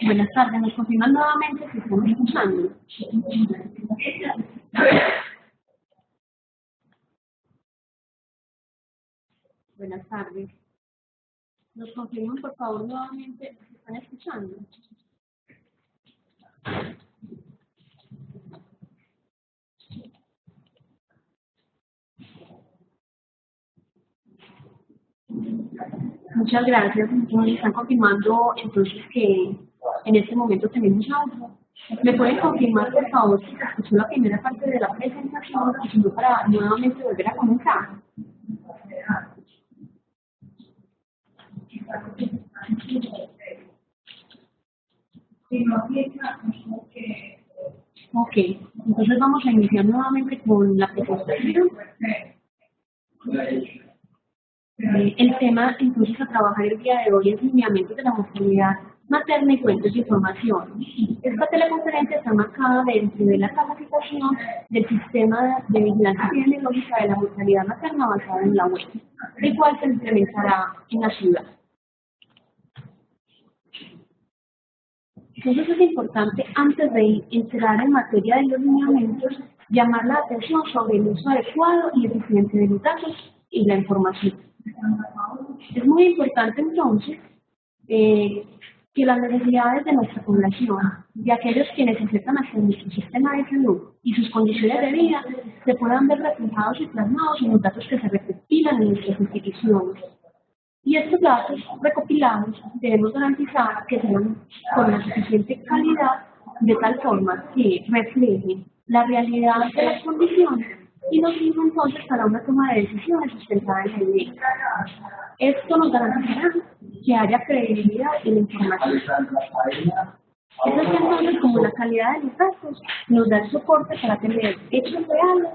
Buenas tardes, ¿nos confirman nuevamente si estamos escuchando? Buenas tardes. ¿Nos confirman por favor nuevamente si están escuchando? Muchas gracias. Nos están confirmando entonces que en este momento tenemos audio. ¿Me pueden confirmar por favor si se escuchó la primera parte de la presentación y si no para nuevamente volver a comenzar? Ok, entonces vamos a iniciar nuevamente con la presentación. El tema entonces a trabajar el día de hoy es lineamientos de la mortalidad materna y fuentes de información. Esta teleconferencia está marcada dentro de la capacitación del sistema de vigilancia epidemiológica de la mortalidad materna basada en la web, el cual se implementará en la ciudad. Entonces es importante, antes de entrar en materia de los lineamientos, llamar la atención sobre el uso adecuado y eficiente de los datos y la información. Es muy importante entonces que las necesidades de nuestra población, de aquellos quienes aceptan hacia nuestro sistema de salud y sus condiciones de vida, se puedan ver reflejados y plasmados en los datos que se recopilan en nuestras instituciones. Y estos datos recopilados debemos garantizar que sean con la suficiente calidad de tal forma que reflejen la realidad de las condiciones y nos sirva entonces para una toma de decisiones sustentada en la evidencia. Esto nos garantizará que haya credibilidad en la información. Eso es entonces como la calidad de los datos nos da el soporte para tener hechos reales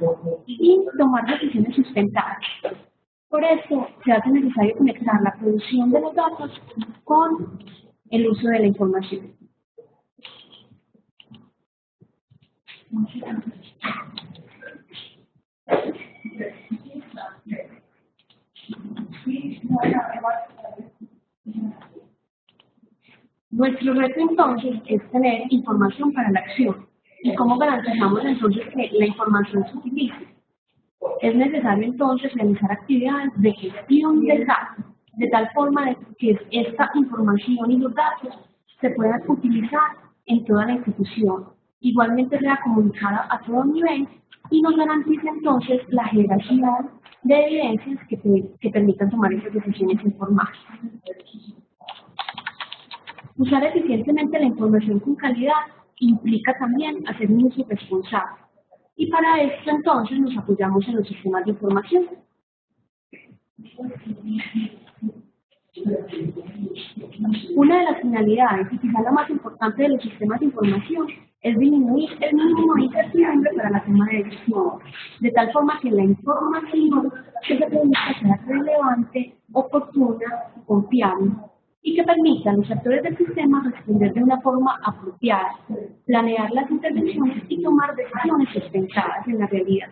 y tomar decisiones sustentadas. Por eso se hace necesario conectar la producción de los datos con el uso de la información. Nuestro reto entonces es tener información para la acción. ¿Y cómo garantizamos entonces que la información se utilice? Es necesario entonces realizar actividades de gestión del dato, de tal forma que esta información y los datos se puedan utilizar en toda la institución. Igualmente sea comunicada a todo nivel y nos garantice entonces la generación de evidencias que permitan tomar esas decisiones informadas. Usar eficientemente la información con calidad implica también hacer un uso responsable. Y para esto entonces nos apoyamos en los sistemas de información. Una de las finalidades, y quizá la más importante de los sistemas de información, es disminuir el mínimo de incertidumbre para la toma de decisiones, de tal forma que la información que se produzca sea relevante, oportuna, confiable, y que permita a los actores del sistema responder de una forma apropiada, planear las intervenciones y tomar decisiones sustentadas en la realidad.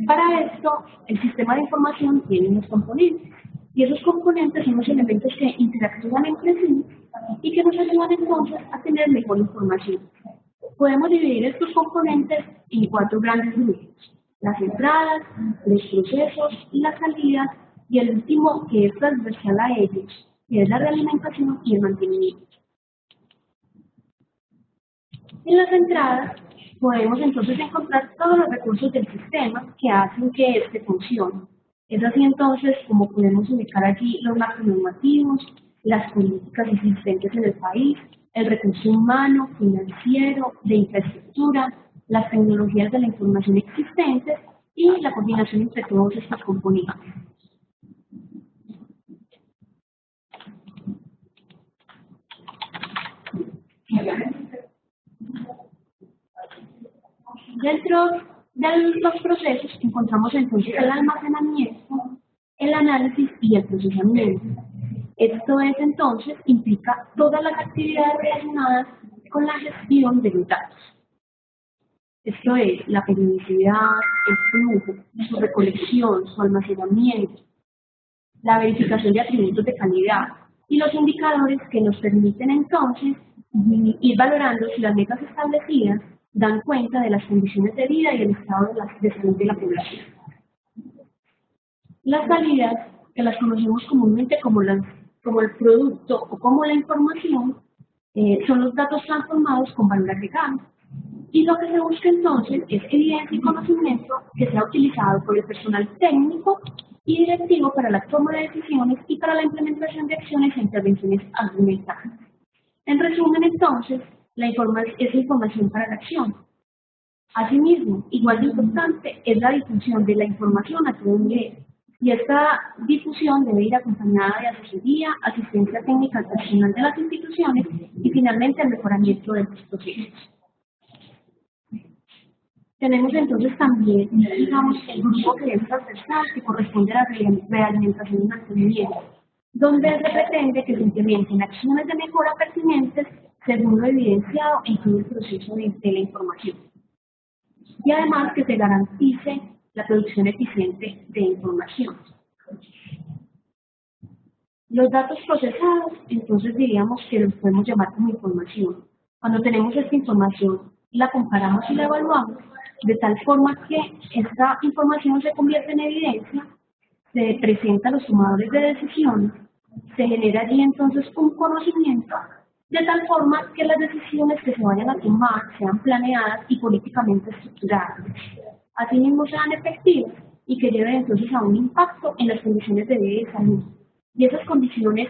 Para esto, el sistema de información tiene unos componentes, y esos componentes son los elementos que interactúan entre sí y que nos ayudan entonces a tener mejor información. Podemos dividir estos componentes en 4 grandes grupos: las entradas, los procesos, las salidas, y el último que es transversal a ellos, que es la realimentación y el mantenimiento. En las entradas podemos entonces encontrar todos los recursos del sistema que hacen que éste funcione. Es así entonces como podemos ubicar allí los marcos normativos, las políticas existentes en el país, el recurso humano, financiero, de infraestructura, las tecnologías de la información existentes y la coordinación entre todos estos componentes. Dentro de los procesos encontramos entonces el almacenamiento, el análisis y el procesamiento. Esto es entonces, implica todas las actividades relacionadas con la gestión de los datos. Esto es la periodicidad, el flujo, su recolección, su almacenamiento, la verificación de atributos de calidad y los indicadores que nos permiten entonces ir valorando si las metas establecidas dan cuenta de las condiciones de vida y el estado de salud de la población. Las salidas, que las conocemos comúnmente como el producto o como la información, son los datos transformados con valor agregado. Y lo que se busca entonces es evidencia y conocimiento que sea utilizado por el personal técnico y directivo para la toma de decisiones y para la implementación de acciones e intervenciones argumentales. En resumen, entonces, es información para la acción. Asimismo, igual de importante es la difusión de la información a todo nivel. Y esta difusión debe ir acompañada de asesoría, asistencia técnica al personal de las instituciones y finalmente el mejoramiento de los procesos. Tenemos entonces también, digamos, el grupo que es transversal, que corresponde a la realimentación y mantenimiento, donde se pretende que se implementen acciones de mejora pertinentes según lo evidenciado en todo el proceso de la información. Y además que se garantice la producción eficiente de información. Los datos procesados, entonces diríamos que los podemos llamar como información. Cuando tenemos esta información, la comparamos y la evaluamos, de tal forma que esta información se convierte en evidencia, se presenta a los tomadores de decisiones, se genera allí entonces un conocimiento, de tal forma que las decisiones que se vayan a tomar sean planeadas y políticamente estructuradas, asimismo sean efectivas y que lleven entonces a un impacto en las condiciones de vida y salud. Y esas condiciones,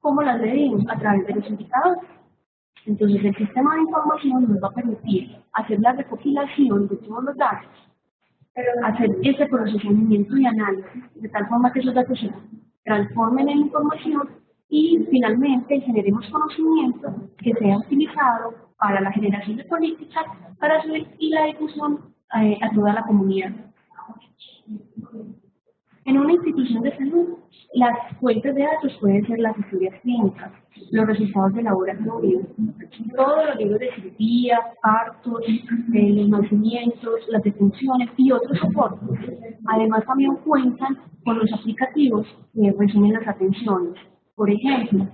¿cómo las medimos? A través de los indicadores. Entonces, el sistema de información nos va a permitir hacer la recopilación de todos los datos, hacer ese procesamiento y análisis, de tal forma que esos datos se transformen en información y finalmente generemos conocimiento que sea utilizado para la generación de políticas y la difusión a toda la comunidad. En una institución de salud, las fuentes de datos pueden ser las historias clínicas, los resultados de laboratorio, todos los libros de cirugía, partos, los nacimientos, las defunciones y otros soportes. Además, también cuentan con los aplicativos que resumen las atenciones. Por ejemplo,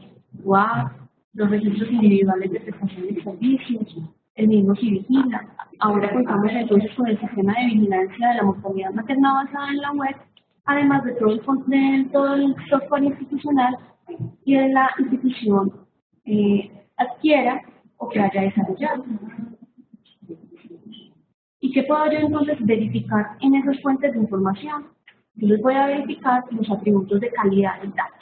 WAP, los registros individuales de prestación de servicios, el mismo Civigila. Ahora contamos entonces con el sistema de vigilancia de la mortalidad materna basada en la web, además de todo el software institucional y de la institución adquiera o que haya desarrollado. ¿Y qué puedo yo entonces verificar en esas fuentes de información? Yo les voy a verificar los atributos de calidad del dato.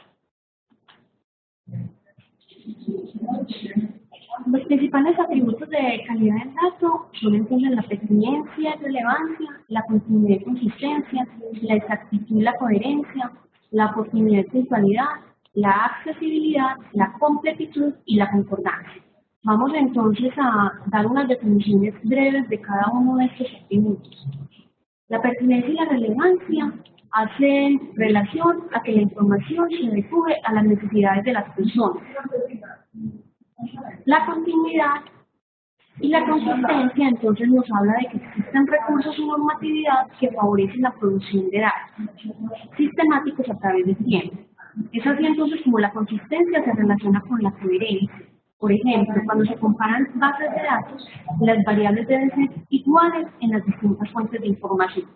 Los principales atributos de calidad del dato son entonces la pertinencia y relevancia, la continuidad y consistencia, la exactitud y la coherencia, la oportunidad y puntualidad, la accesibilidad, la completitud y la concordancia. Vamos entonces a dar unas definiciones breves de cada uno de estos atributos. La pertinencia y la relevancia hacen relación a que la información se adecue a las necesidades de las personas. La continuidad y la consistencia entonces nos habla de que existen recursos y normatividad que favorecen la producción de datos sistemáticos a través del tiempo. Es así entonces como la consistencia se relaciona con la coherencia. Por ejemplo, cuando se comparan bases de datos, las variables deben ser iguales en las distintas fuentes de información.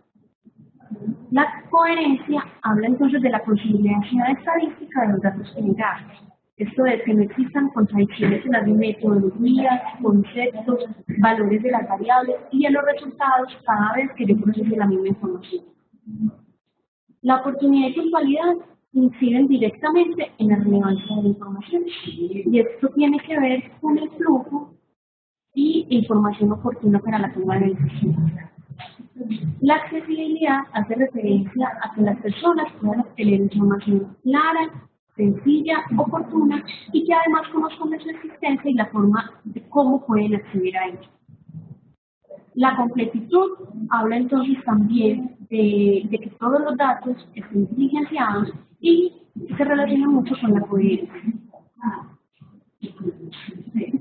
La coherencia habla entonces de la conciliación estadística de los datos generados. Esto es que no existan contradicciones en las metodologías, conceptos, valores de las variables y en los resultados cada vez que yo procese la misma información. La oportunidad y puntualidad inciden directamente en la relevancia de la información y esto tiene que ver con el flujo y información oportuna para la toma de decisiones. La accesibilidad hace referencia a que las personas puedan obtener información clara, sencilla, oportuna y que además conozcan de su existencia y la forma de cómo pueden acceder a ella. La completitud habla entonces también de que todos los datos estén diligenciados y se relaciona mucho con la coherencia.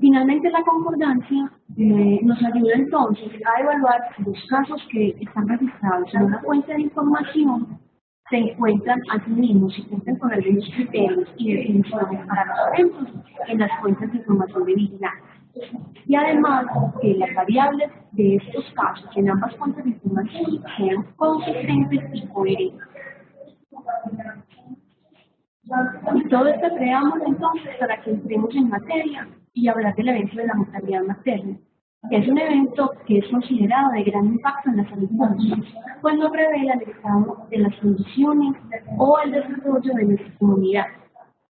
Finalmente, la concordancia nos ayuda entonces a evaluar si los casos que están registrados en una fuente de información se encuentran asimismo, si cuentan con algunos criterios y definiciones para los eventos en las fuentes de información de vigilancia. Y además que las variables de estos casos en ambas fuentes de información sean consistentes y coherentes. Y todo esto creamos entonces para que entremos en materia y hablar del evento de la mortalidad materna, que es un evento que es considerado de gran impacto en la salud pública, pues nos revela el estado de las condiciones o el desarrollo de nuestra comunidad.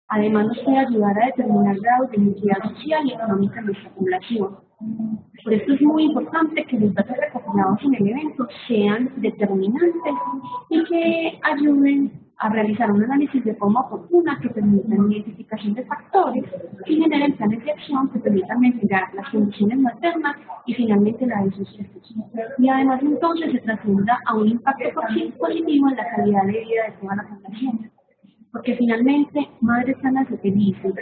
Además nos puede ayudar a determinar grados de inequidad social y económica en nuestra población. Por esto es muy importante que los datos recopilados en el evento sean determinantes y que ayuden a realizar un análisis de forma oportuna que permita la identificación de factores y generen planes de acción que permitan mitigar las condiciones maternas y finalmente la de sus hijos. Y además entonces se trascienda a un impacto positivo en la calidad de vida de toda la población. Porque finalmente madres sanas y felices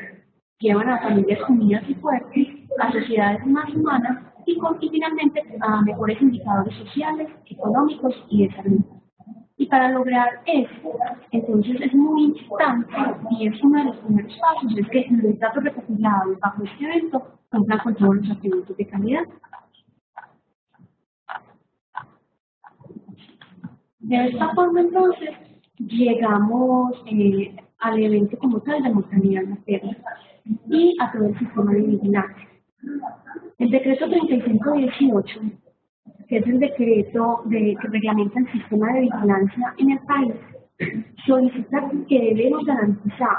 llevan a familias unidas y fuertes, a sociedades más humanas y finalmente a mejores indicadores sociales, económicos y de salud. Y para lograr esto, entonces es muy importante, y es uno de los primeros pasos, es que los datos recopilados bajo este evento cumplan con todos los atributos de calidad. De esta forma, entonces, llegamos al evento como tal de mortalidad materna y a todo el sistema de vigilancia. El decreto 3518, que es el decreto que reglamenta el sistema de vigilancia en el país, solicita que debemos garantizar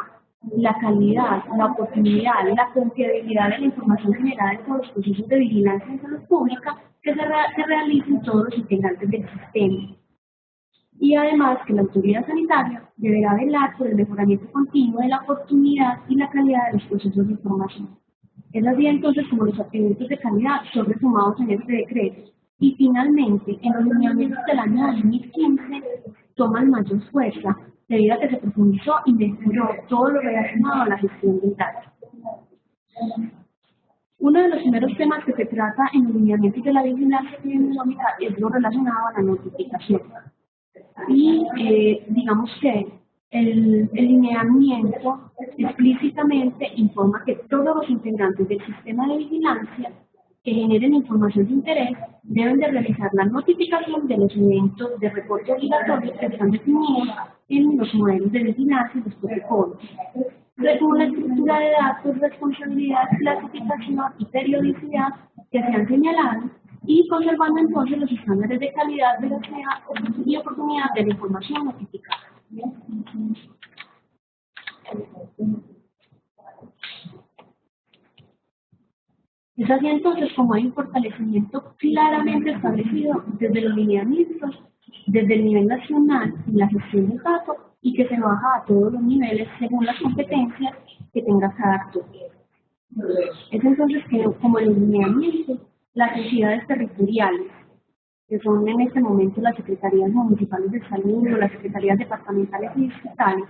la calidad, la oportunidad, la confiabilidad de la información generada en todos los procesos de vigilancia en salud pública que se realicen todos los integrantes del sistema. Y además que la autoridad sanitaria deberá velar por el mejoramiento continuo de la oportunidad y la calidad de los procesos de información. Es así entonces como los atributos de calidad son resumados en este decreto. Y finalmente, en los lineamientos del año 2015 toman mayor fuerza, debido a que se profundizó y mejoró todo lo relacionado a la gestión del dato. Uno de los primeros temas que se trata en los lineamientos de la vigilancia epidemiológica es lo relacionado a la notificación. Y digamos que el lineamiento explícitamente informa que todos los integrantes del sistema de vigilancia que generen información de interés deben de realizar la notificación de los eventos de reporte obligatorio que están definidos en los modelos de vigilancia y los protocolos. Según la estructura de datos, responsabilidad, clasificación y periodicidad que se han señalado, y conservando entonces los estándares de calidad, veracidad y oportunidad de la información notificada. Es así entonces como hay un fortalecimiento claramente establecido desde los lineamientos, desde el nivel nacional en la gestión del dato y que se baja a todos los niveles según las competencias que tenga cada actor. Es entonces que, como en los lineamientos, las entidades territoriales, que son en este momento las secretarías municipales de salud o las secretarías departamentales y distritales,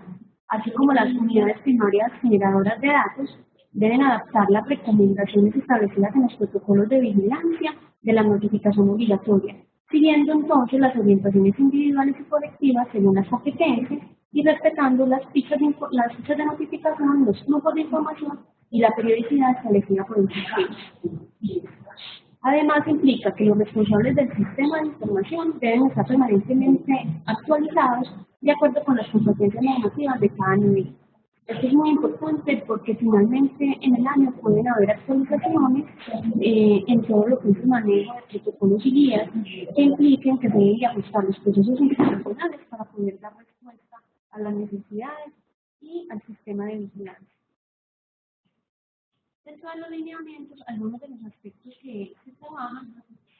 así como las unidades primarias generadoras de datos, deben adaptar las recomendaciones establecidas en los protocolos de vigilancia de la notificación obligatoria, siguiendo entonces las orientaciones individuales y colectivas según las competencias y respetando las fichas de notificación, los flujos de información y la periodicidad establecida por el sistema. Además, implica que los responsables del sistema de información deben estar permanentemente actualizados de acuerdo con las competencias normativas de cada nivel. Esto es muy importante porque finalmente en el año pueden haber actualizaciones en todo lo que es el manejo de protocolos y guías que impliquen que se deben ajustar los procesos institucionales para poder dar respuesta a las necesidades y al sistema de vigilancia. Dentro de los lineamientos, algunos de los aspectos que se trabajan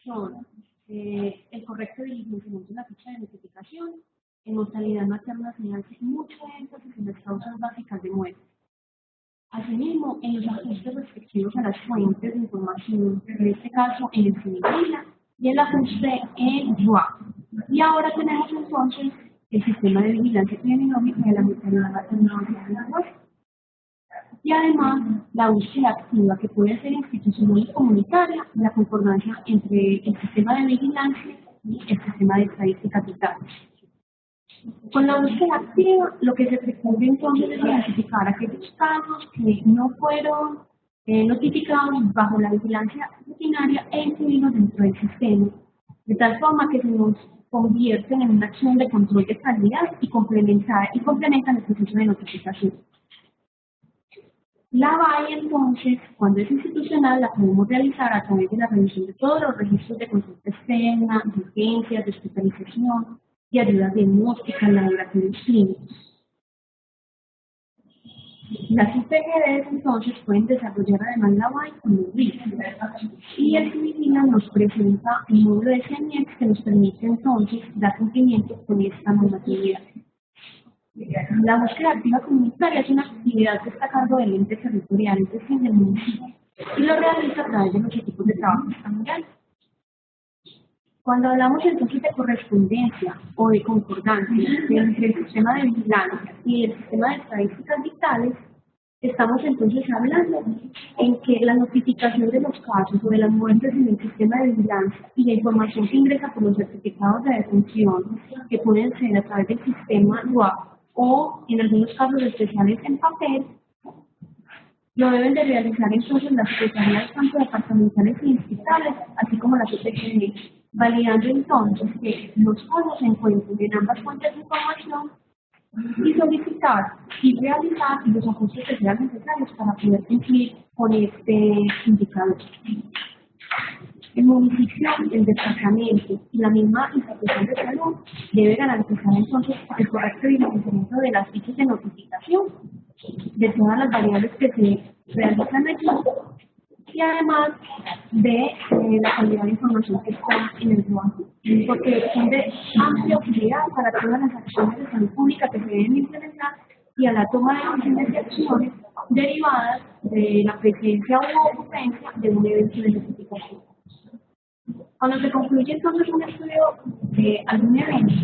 son el correcto diligenciamiento de la ficha de notificación. En mortalidad materna se hace mucho énfasis en las causas básicas de muerte. Asimismo, en los ajustes respectivos a las fuentes de información, en este caso en el CIVILA y el ajuste en YUA. Y ahora tenemos entonces el sistema de vigilancia epidemiológica de la mortalidad materna. Y además, la búsqueda activa que puede ser institucional y comunitaria, la concordancia entre el sistema de vigilancia y el sistema de estadística aplicable. Con la búsqueda activa, lo que se pretende entonces es identificar aquellos casos que no fueron notificados bajo la vigilancia rutinaria e incluirlos dentro del sistema, de tal forma que se nos convierten en una acción de control de calidad y complementan el proceso de notificación. La BAI, entonces, cuando es institucional, la podemos realizar a través de la revisión de todos los registros de consulta externa, de urgencias, de hospitalización y ayudas diagnósticas, laboratorios clínicos. Las IPGDs, entonces, pueden desarrollar además la BAI como un RIS, y el CIVILA nos presenta un módulo de CNX que nos permite, entonces, dar cumplimiento con esta normatividad. La búsqueda activa comunitaria es una actividad que está a cargo del ente territorial, es decir, del municipio, y lo realiza a través de los equipos de trabajo estatal. Cuando hablamos entonces de correspondencia o de concordancia entre el sistema de vigilancia y el sistema de estadísticas vitales, estamos entonces hablando en que la notificación de los casos o de las muertes en el sistema de vigilancia y la información que ingresa por los certificados de defunción, que pueden ser a través del sistema RUAP o en algunos casos especiales en papel, lo deben de realizar entonces las secretarías tanto departamentales y distritales, así como las UPCN, validando entonces que los fondos se encuentren en ambas fuentes de información y solicitar y realizar los ajustes que sean necesarios para poder cumplir con este indicador. El municipio, el departamento y la misma institución de salud debe garantizar entonces el correcto diligenciamiento de las fichas de notificación de todas las variables que se realizan allí y además de la calidad de información que está en el trabajo, porque son de amplia utilidad para todas las acciones de salud pública que se deben implementar y a la toma de decisiones y acciones derivadas de la presencia o ocurrencia de un evento de notificación. Cuando se concluye entonces un estudio de algún evento,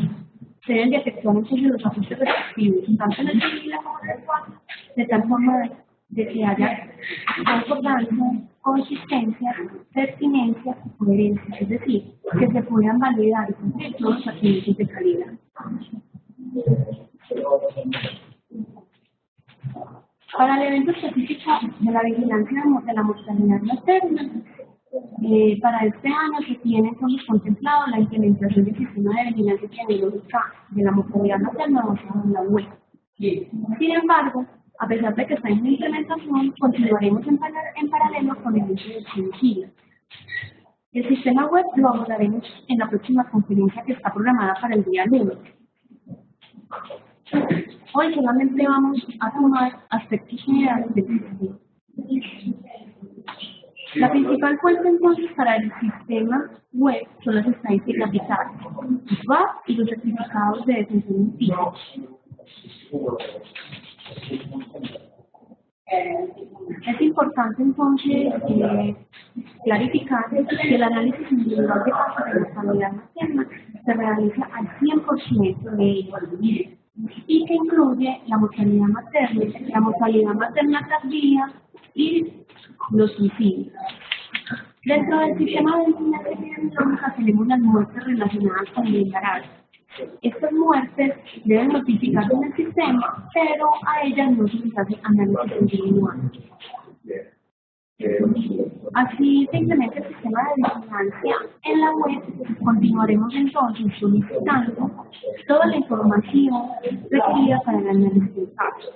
se deben de efectuar entonces los ajustes respectivos, tanto en el civil como en el cual, de tal forma de que haya concordancia, consistencia, pertinencia y coherencia, es decir, que se puedan validar y cumplir todos los atributos de calidad. Para el evento específico de la vigilancia de la mortalidad materna, para este año se tiene entonces contemplado la implementación del sistema de vigilancia epidemiológica de la mortalidad materna basado en la web. Sin embargo, a pesar de que está en implementación, continuaremos en paralelo con el uso del CIVILA. El sistema web lo abordaremos en la próxima conferencia que está programada para el día lunes. Hoy solamente vamos a tomar aspectos generales del sistema. La principal fuente entonces para el sistema web son las estadísticas vitales, los VAP y los certificados de defunción física. Es importante entonces clarificar que el análisis individual de casos de mortalidad materna se realiza al 100% de ellos y que incluye la mortalidad materna tardía y los suicidios. Dentro del sistema de vigilancia epidemiológica tenemos las muertes relacionadas con el embarazo. Estas muertes deben notificarse en el sistema, pero a ellas no se les hace análisis individual. Así se implementa el sistema de vigilancia en la web, continuaremos entonces solicitando toda la información requerida para el análisis del caso,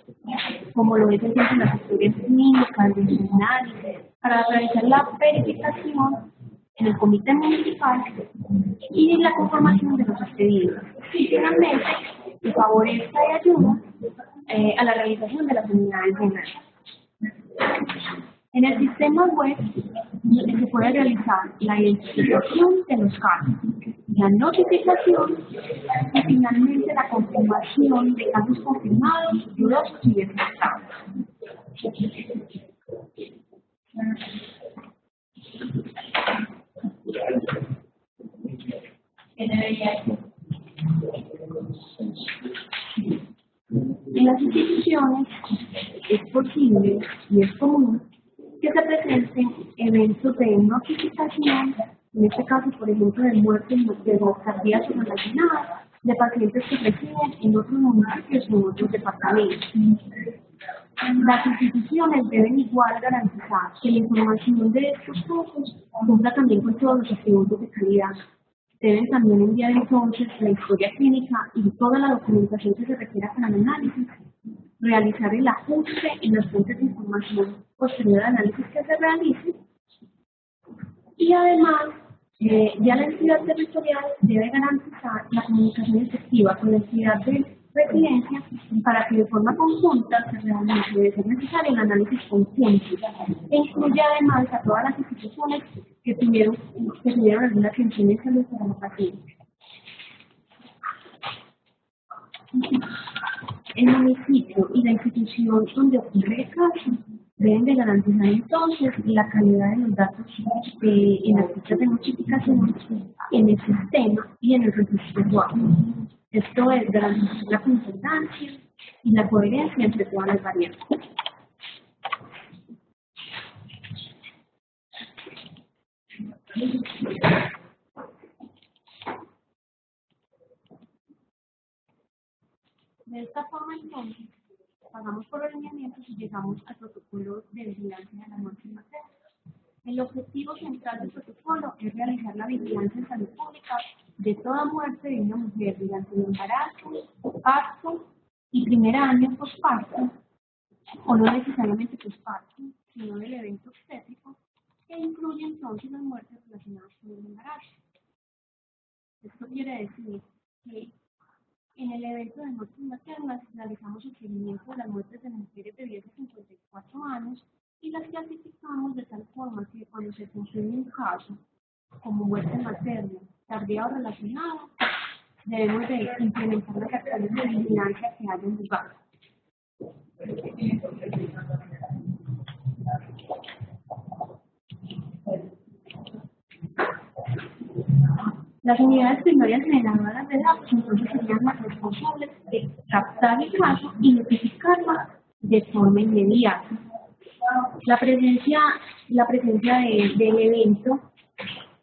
como lo es entonces las historias clínicas, de análisis, para realizar la verificación en el comité municipal y la conformación de los expedientes. Y finalmente, que favorezca y ayuda a la realización de las unidades de análisis. En el sistema web se puede realizar la identificación de los casos, la notificación y finalmente la confirmación de casos confirmados, dudosos y descartados. En las instituciones es posible y es común que se presenten eventos de notificación, en este caso, por ejemplo, de muertes cardíacas o relacionadas, de pacientes que residen en otros municipios o en otros departamentos. Las instituciones deben igual garantizar que la información de estos casos cumpla también con todos los atributos de calidad. Deben también enviar entonces la historia clínica y toda la documentación que se requiera para el análisis, realizar el ajuste en las fuentes de información posterior al análisis que se realice y además ya la entidad territorial debe garantizar la comunicación efectiva con la entidad de residencia para que de forma conjunta se realice de ser necesario un análisis conjunto e incluye además a todas las instituciones que tuvieron alguna atención en salud para la paciente. El municipio y la institución donde ocurre el caso deben de garantizar entonces la calidad de los datos en las fichas de notificación, en el sistema y en el registro usuario. Esto es garantizar la concordancia y la coherencia entre todas las variables. De esta forma, entonces, pasamos por los lineamientos y llegamos al protocolo de vigilancia de la muerte materna. El objetivo central del protocolo es realizar la vigilancia en salud pública de toda muerte de una mujer durante el embarazo, parto y primer año posparto, o no necesariamente posparto, sino del evento obstétrico, que incluye entonces las muertes relacionadas con el embarazo. Esto quiere decir que en el evento de muertes maternas realizamos el seguimiento de las muertes de mujeres de 10 a 54 años y las clasificamos de tal forma que cuando se confirme un caso como muerte materna, tardía o relacionada, debemos de implementar las acciones de vigilancia que hayan lugar. Las unidades primarias generadoras de datos entonces serían las responsables de captar el caso y notificarla de forma inmediata. La presencia del evento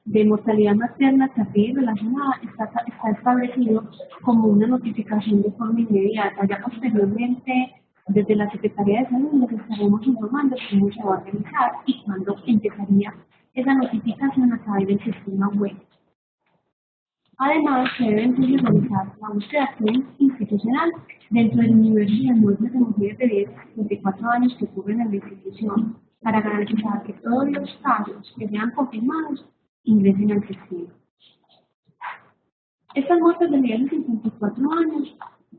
de mortalidad materna tardía y relacionada está establecido como una notificación de forma inmediata. Ya posteriormente, desde la Secretaría de Salud, les estaremos informando cómo se va a realizar y cuándo empezaría esa notificación a través del sistema web. Además, se debe entonces realizar la búsqueda de acción institucional dentro del universo de muertes de mujeres de 10 a 54 años que ocurren en la institución, para garantizar que todos los casos que sean confirmados ingresen al sistema. Estas muertes de 10 a 54 años,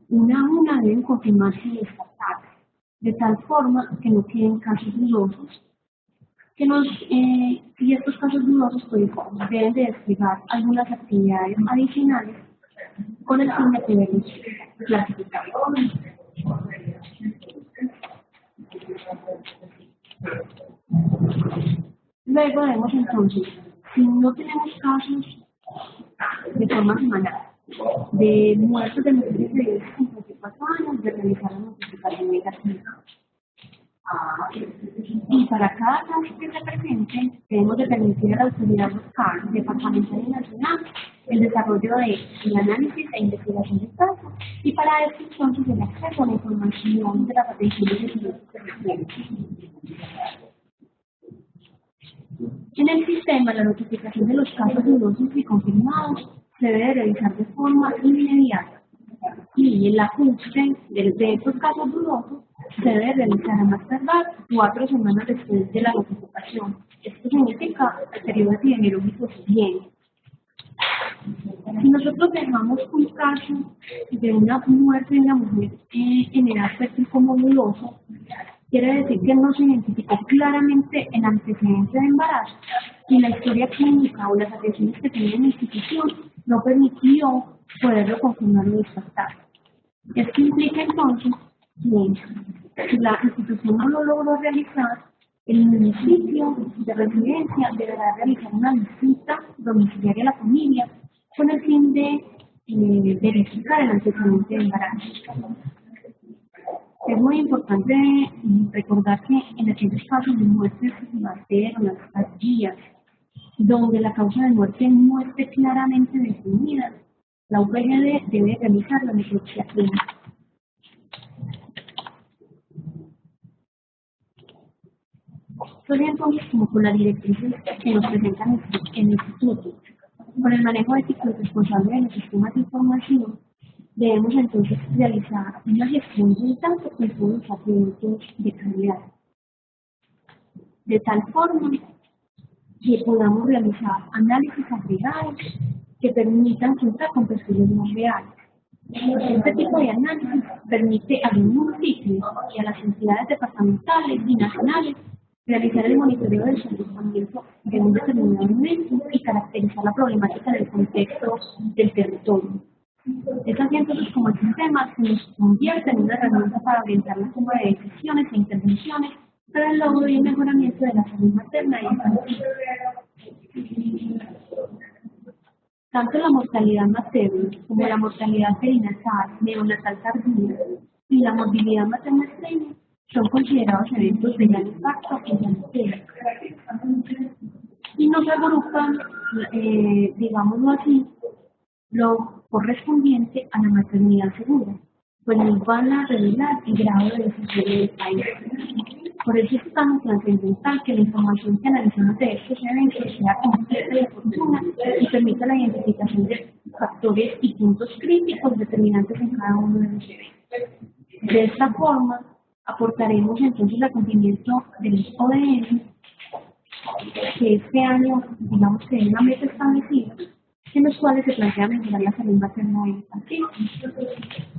una a una, deben confirmarse y descartarse, de tal forma que no queden casos dudosos, y estos casos dudosos pues, deben de desplegar algunas actividades adicionales con el fin de poderlos clasificar. Luego debemos entonces, si no tenemos casos de forma semanal de muertes de mujeres de 10 a 54 años, de realizar la notificación negativa. Y para cada caso que se presente, debemos de permitir a la autoridad local, departamental y nacional el desarrollo del análisis e investigación del caso, y para esto entonces el acceso a la información de las atenciones de salud que se requieren. En el sistema, la notificación de los casos dudosos y confirmados se debe realizar de forma inmediata, y el ajuste de estos casos dudosos se debe realizar a más tardar 4 semanas después de la notificación. Esto significa el periodo epidemiológico siguiente. Si nosotros dejamos un caso de una muerte de una mujer en edad fértil como dudoso, quiere decir que no se identificó claramente el antecedente de embarazo y la historia clínica o las atenciones que tenía en la institución no permitió poderlo confirmar o descartar. Esto implica entonces que si la institución no lo logró realizar, el municipio de residencia deberá realizar una visita domiciliaria a la familia con el fin de verificar el antecedente de embarazo. Es muy importante recordar que en aquellos casos de muertes maternas, tardías, donde la causa de muerte no esté claramente definida, La UPGD debe realizar la necropsia clínica. Sería entonces como con las directrices que nos presentan en el instituto. Con el manejo ético y responsable de los sistemas de información, debemos entonces realizar una gestión de datos con todos los atributos de calidad, de tal forma que podamos realizar análisis agregados que permitan contar con perfiles más reales. Este tipo de análisis permite a los municipios y a las entidades departamentales y nacionales realizar el monitoreo del comportamiento de un determinado evento y caracterizar la problemática del contexto del territorio. Es así entonces como el sistema se nos convierte en una herramienta para orientar la toma de decisiones e intervenciones para el logro y el mejoramiento de la salud materna y infantil. Tanto la mortalidad materna como la mortalidad perinatal, neonatal tardía y la morbilidad materna extrema son considerados eventos de gran impacto en la mujer y nos agrupan, digámoslo así, lo correspondiente a la maternidad segura, pues nos van a revelar el grado de desarrollo del país. Por eso es tan trascendental que la información que analicemos de estos eventos sea completa y oportuna y permita la identificación de factores y puntos críticos determinantes en cada uno de los eventos. De esta forma, aportaremos entonces al cumplimiento del ODS, que este año, digamos que es una meta establecida, en los cuales se plantea mejorar la salud materna e infantil.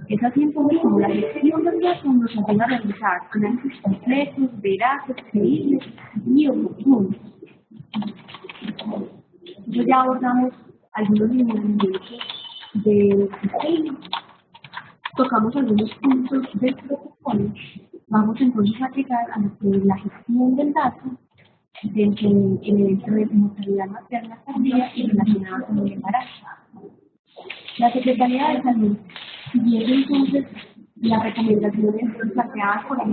Es así entonces como la gestión del datos nos ayuda a realizar análisis completos, veraces, creíbles y oportunos. Entonces ya abordamos algunos lineamientos del sistema, tocamos algunos puntos del protocolo, vamos entonces a llegar a lo que es la gestión del dato dentro del evento de mortalidad materna tardía y relacionada con el embarazo. La Secretaría de Salud, siguiendo entonces las recomendaciones planteadas por las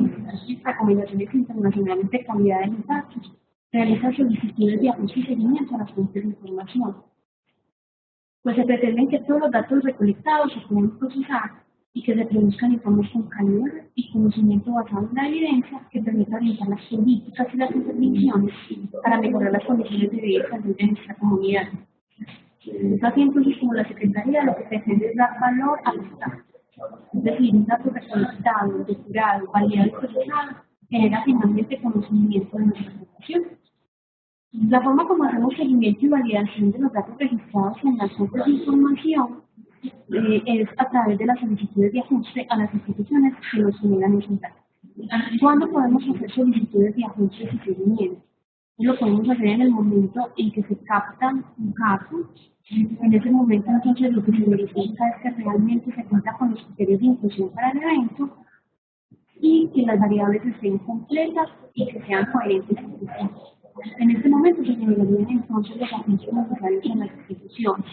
recomendaciones internacionales de calidad de los datos, realiza solicitudes de ajuste y seguimiento a las fuentes de información. Pues se pretenden que todos los datos recolectados se puedan procesar y que se produzcan informes con calidad y conocimiento basado en la evidencia que permita orientar las políticas y las intervenciones para mejorar las condiciones de vida y salud de nuestra comunidad. Es así entonces como la Secretaría lo que pretende es dar valor a los datos. Es decir, un dato recolectado, depurado, validado y procesado genera finalmente conocimiento de nuestra población. La forma como hacemos seguimiento y validación de los datos registrados en las fuentes de información es a través de las solicitudes de ajuste a las instituciones que nos generan esos datos. ¿Cuándo podemos hacer solicitudes de ajustes y seguimiento? Lo podemos hacer en el momento en que se capta un caso. En ese momento entonces lo que se verifica es que realmente se cuenta con los criterios de inclusión para el evento y que las variables estén completas y que sean coherentes entre sí. En este momento se generarían entonces los ajustes necesarios en las instituciones.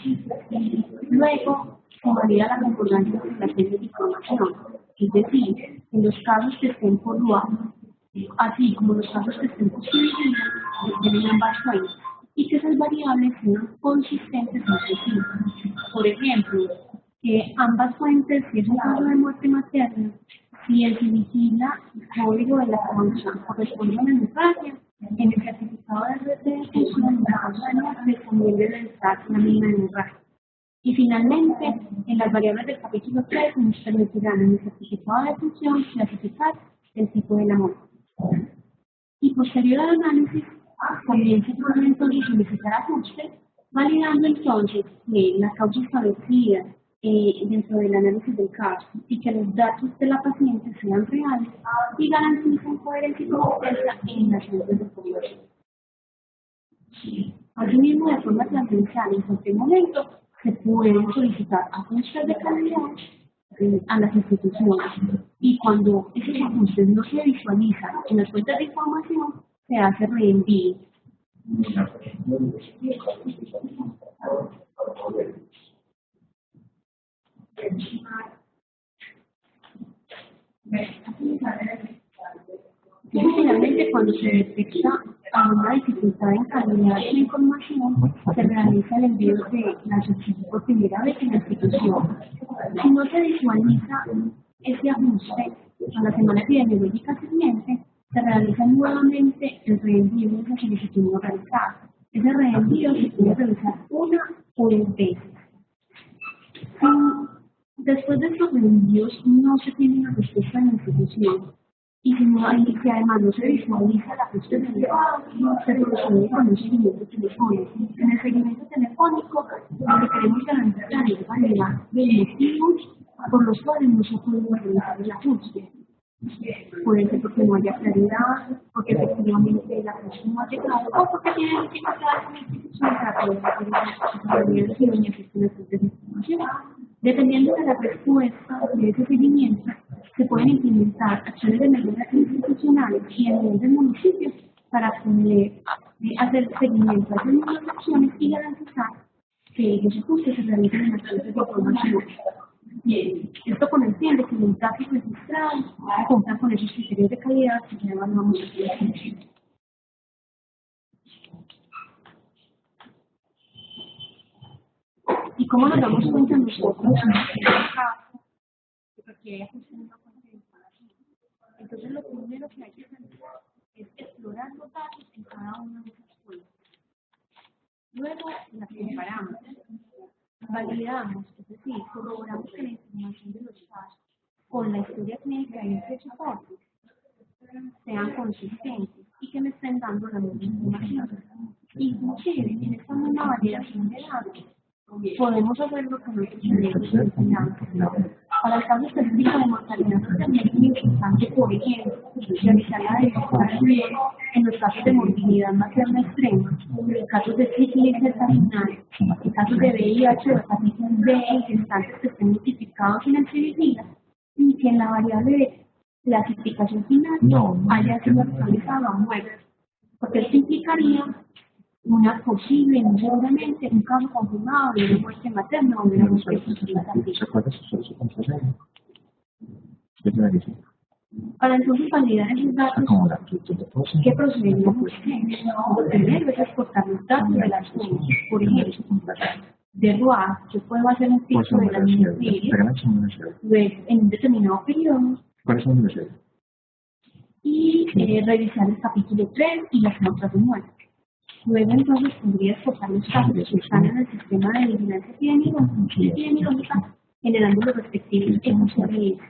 Luego se valida la concordancia de las series de información, es decir, en los casos que estén por lugar, así como los casos que estén posibles, estén en ambas fuentes, y que esas variables sean consistentes entre sí. Por ejemplo, que ambas fuentes, si es un caso de muerte materna, si el que vigila el código de la convención corresponde a una hemorragia, en el certificado de defunción, en la causa de muerte también debe estar la misma hemorragia. Y finalmente, en las variables del capítulo 3 nos permitirán en el certificado de defunción clasificar el tipo de la muerte. Y posterior al análisis, también se puede entonces solicitar ajustes, validando entonces que la causa establecida dentro del análisis del caso y que los datos de la paciente sean reales y garanticen coherencia y consistencia en las fuentes de información. Asimismo, de forma transversal, en cualquier momento, se pueden solicitar ajustes de calidad a las instituciones y cuando esos ajustes no se visualizan en las fuentes de información, se hace reenvío. Finalmente, cuando se detecta alguna dificultad en calidad de la información, se realiza el envío de la solicitud por primera vez en la institución. Si no se visualiza ese ajuste a la semana epidemiológica siguiente, se realiza nuevamente el reenvío de esa solicitud no realizada. Ese reenvío se puede realizar una o dos veces. Después de estos reenvíos no se tiene una respuesta de la institución y si, no hay, si además no se visualiza la respuesta del delegado, se procede con un seguimiento telefónico. En el seguimiento telefónico lo que queremos garantizar es validar los motivos por los cuales no se puede realizar el ajuste. Puede ser porque no haya claridad, porque efectivamente la persona no ha llegado o porque tiene dificultades con la institución para poder hacer la validación y asistir a fuentes de información. Dependiendo de la respuesta de ese seguimiento, se pueden implementar acciones de mejora institucionales y a nivel del municipio para poder hacer seguimiento a esas mismas acciones y garantizar que los ajustes se realicen en las fuentes de información. Bien, esto con el fin de que los datos registrados cumplan con esos criterios de calidad que ya evaluamos aquí en la sesión. ¿Y cómo nos damos cuenta nosotros en este caso de que hay ajustes en una fuente de información? Entonces, lo primero que hay que hacer es explorar los datos en cada una de esas fuentes. Luego, las comparamos, validamos, es decir, corroboramos que la información de los casos con la historia clínica y el soporte sean consistentes y que me estén dando la misma información. Inclusive, en esta misma validación de datos, podemos hacerlo con otros elementos de finanzas. Para el caso específico de mortalidad también es muy importante, por ejemplo, realizar la declaración en los casos de morbilidad materna extrema, en casos de sífilis gestacional, en casos de VIH o hepatitis B en gestantes que estén notificados en el CIVILIDA, y que en la variable de clasificación final haya sido actualizado a muerte, porque esto implicaría una posible, no seguramente, un caso confirmado de una muerte materna o de una muerte infantil. Para entonces validar esos datos, ¿qué procedimientos tenemos? Lo primero es exportar los datos de las fuentes. Por ejemplo, de RUA, yo puedo hacer un filtro de las mujeres en un determinado periodo y revisar el capítulo 3 y las causas de muerte. Luego entonces podría exportar los casos que están en el sistema de vigilancia epidemiológica, generando los respectivos SRS.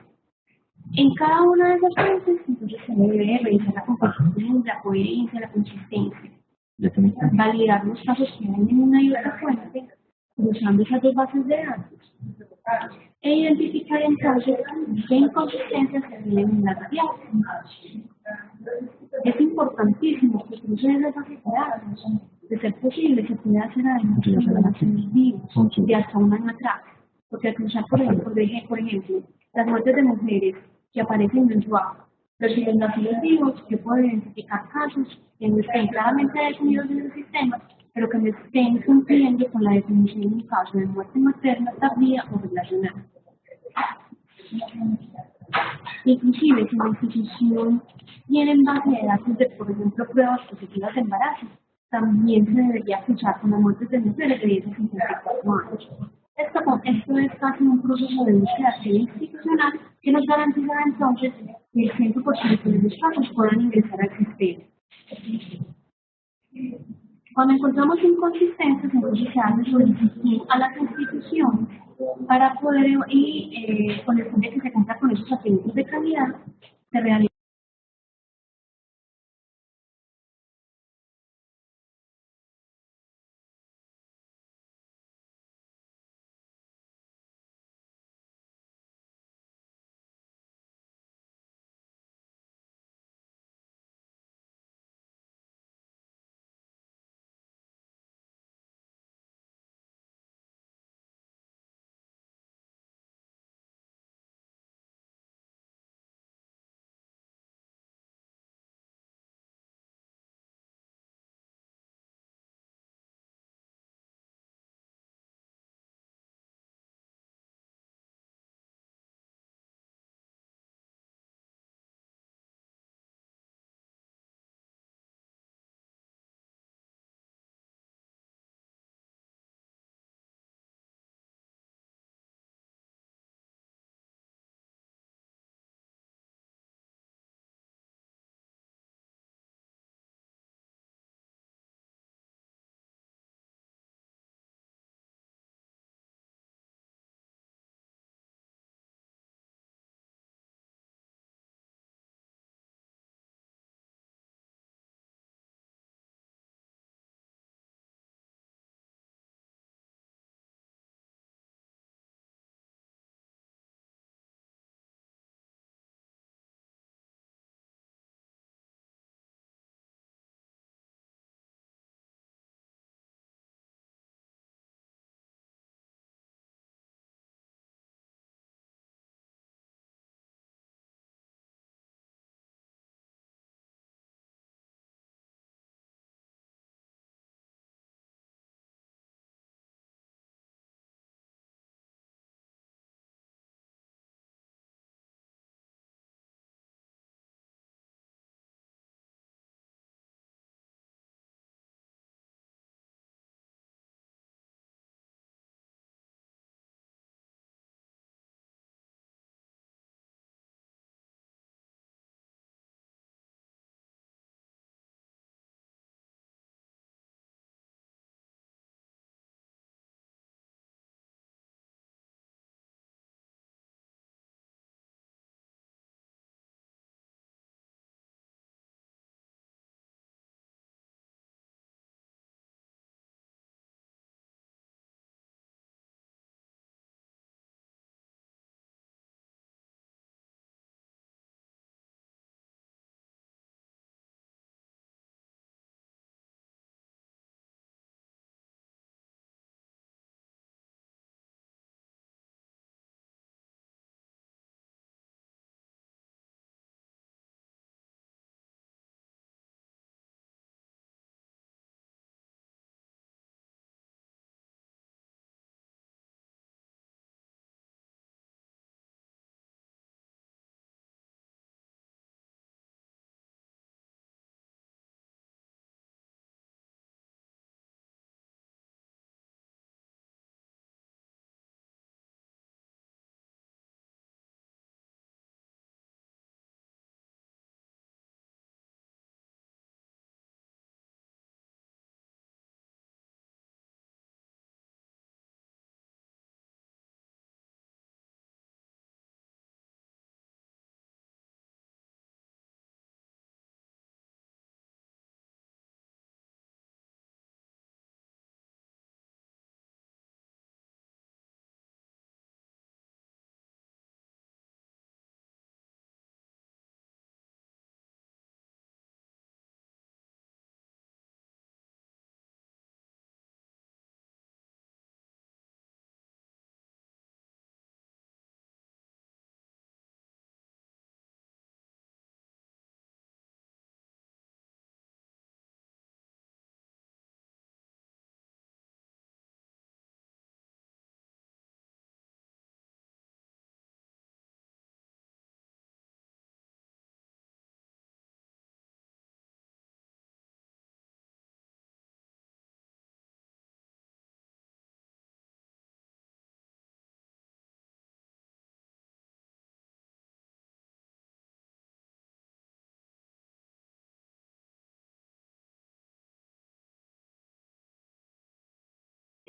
En cada una de esas fuentes, entonces se debe revisar la composición, la coherencia, la consistencia. Validar los casos que hay en una y otra fuente, usando esas dos bases de datos. E identificar entonces qué inconsistencias se vienen en la variables. Es importantísimo que el cruce de esas bases de datos, de ser posible, se pueda hacer además de relaciones vivas de hasta un año atrás. Porque al cruzar, por ejemplo, las muertes de mujeres que aparecen en SWAP, los nacidos vivos, yo puedo identificar casos que no estén claramente definidos en el sistema, pero que me estén cumpliendo con la definición de un caso de muerte materna tardía o relacionada. Inclusive, si la institución tiene en base de datos de, por ejemplo, pruebas positivas de embarazo, también se debería cruzar con las muertes de mujeres de 10 a 54 años. Esto es casi un proceso de búsqueda institucional que nos garantizará entonces que el 100% de los casos puedan ingresar al sistema. Cuando encontramos inconsistencias, entonces se hace solicitud a las instituciones para poder, con el fin de que se cumpla con esos atributos de calidad, se realiza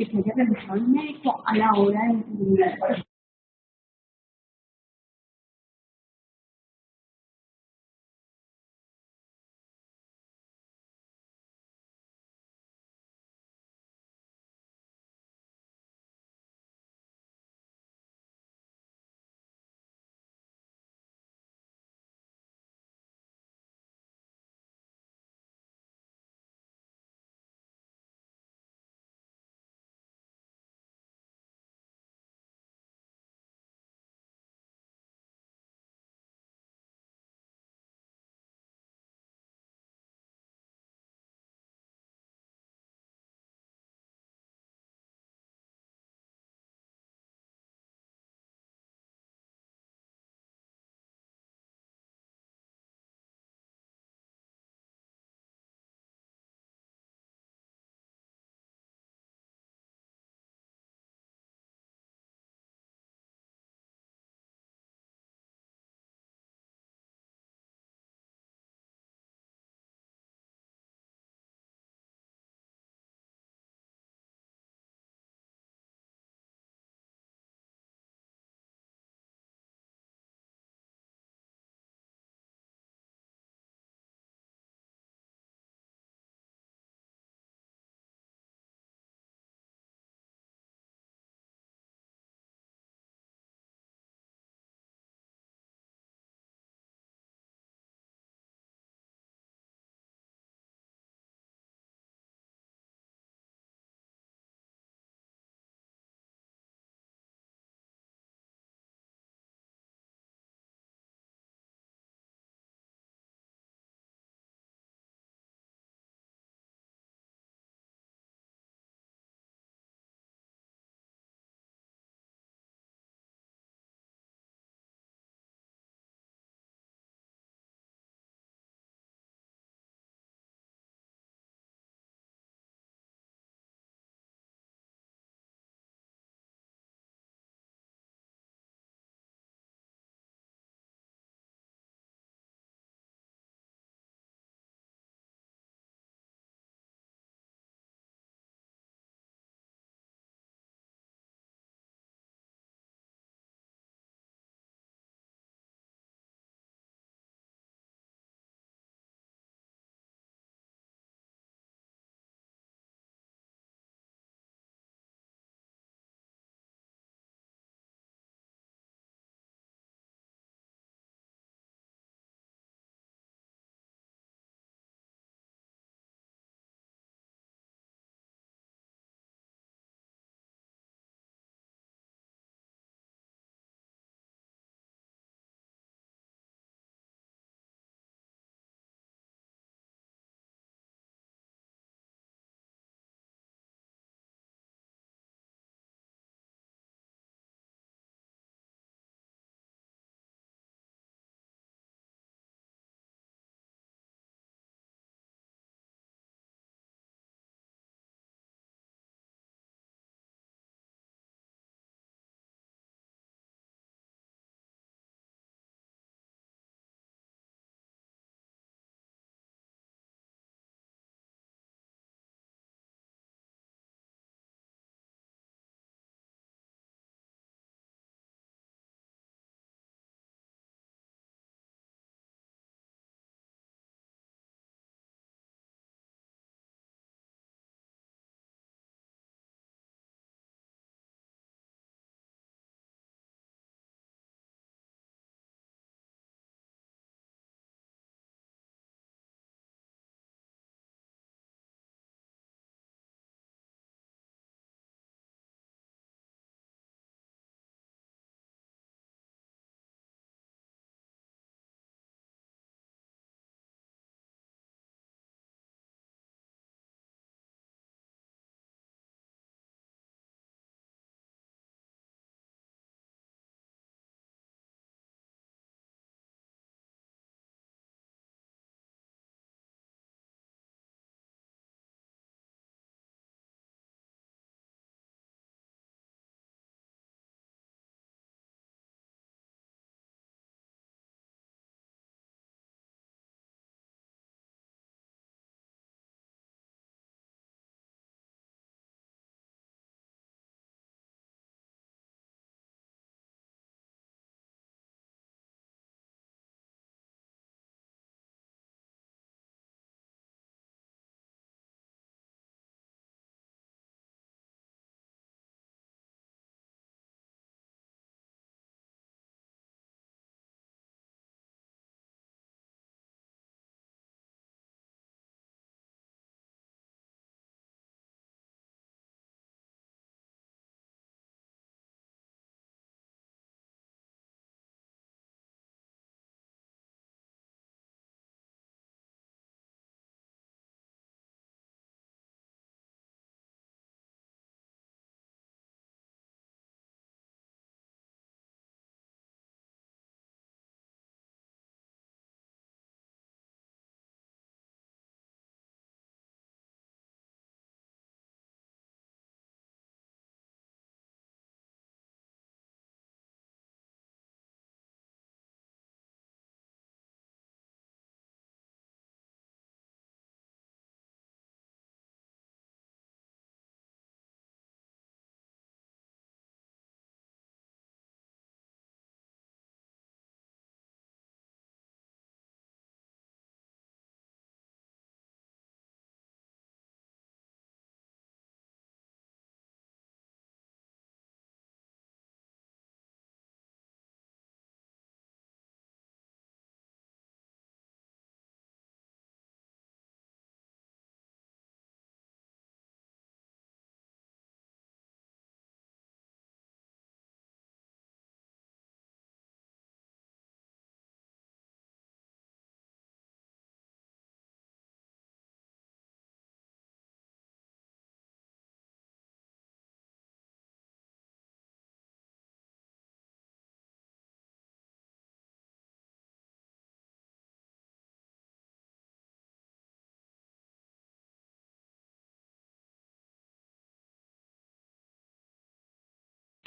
que haya realizado el médico a la hora de determinar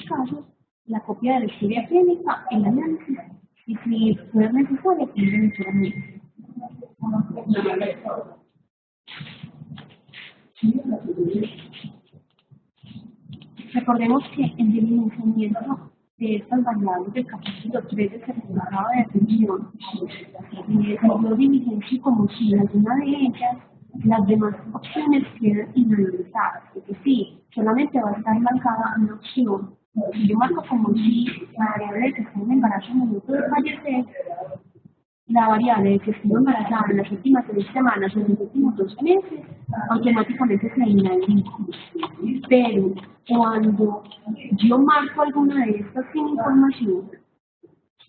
casos, la copia de la historia clínica, el análisis y si fuera necesario, el monitoramiento. Recordemos que el dimensionamiento de estas variables del capítulo 3 del certificado de atención lo diligencio como si alguna de ellas, las demás opciones quedan inhabilitadas, es decir, solamente va a estar marcada una opción. Si yo marco como si la variable de que está en embarazo en el minuto de fallecer, la variable de que estuvo embarazada en las últimas 3 semanas o en los últimos 2 meses, automáticamente se inhabilita. Pero cuando yo marco alguna de estas sin información,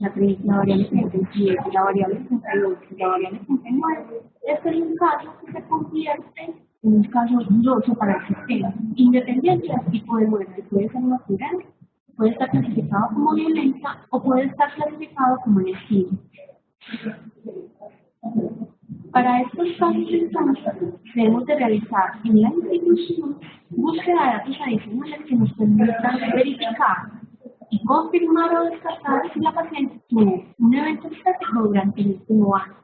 la variable 37, la variable 38, la variable 39, este es un caso que se convierte en un caso dudoso para el sistema, independiente del tipo de muerte. Puede ser una accidente, puede estar clasificado como violenta o puede estar clasificado como lesivo. Para estos casos, entonces, debemos de realizar en la institución búsqueda de datos adicionales que nos permitan verificar y confirmar o descartar si la paciente tuvo un evento estético durante el último año.